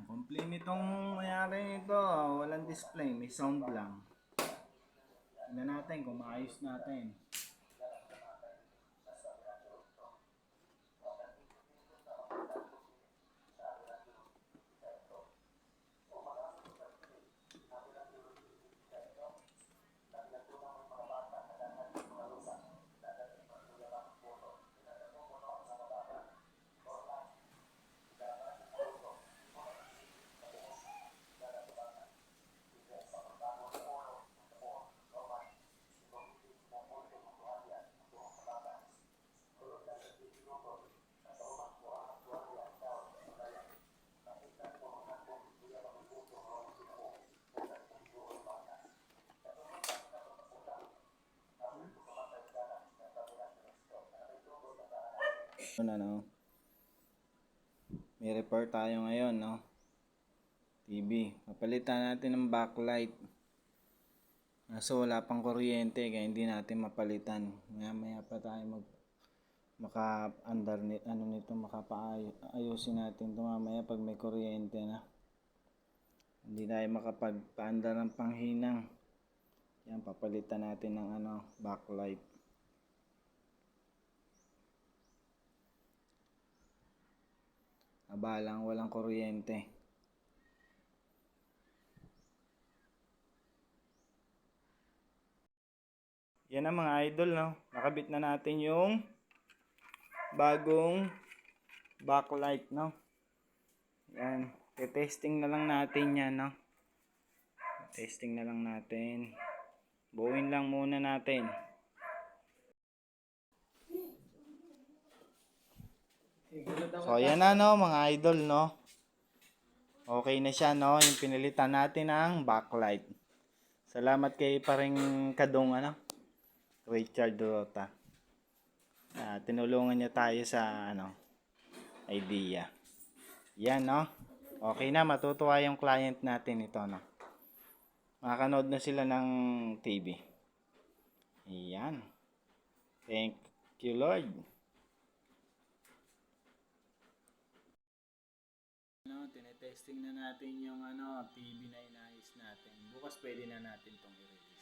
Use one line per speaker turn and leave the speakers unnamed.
Complain itong mayari nito. Walang display. May sound lang. Tingnan natin kung maayos natin. Ano, may repair tayo ngayon, no? TV. Papalitan natin ng backlight. Kaso wala pang kuryente kaya hindi natin mapalitan. Maya pa tayo maka-under nito, makapaayusin natin ito mamaya pag may kuryente na. Hindi tayo makapagpaandar ng panghinang. Yan, papalitan natin ng backlight. Abalang walang kuryente. Yan ang mga idol, no? Nakabit na natin yung bagong backlight, no? Yan. Testing na lang natin yan, no? Testing na lang natin. Buuin lang muna natin. So, ayan na, no, mga idol, no? Okay na siya, no? Yung pinilitan natin ng backlight. Salamat kay paring Kadong, Richard Dorota. Tinulungan niya tayo sa, idea. Yan, no? Okay na, matutuwa yung client natin ito, no? Makakanood na sila ng TV. Ayan. Thank you, Lord. Tinetesting na natin yung TV na inayos natin. Bukas pwede na natin itong i-release.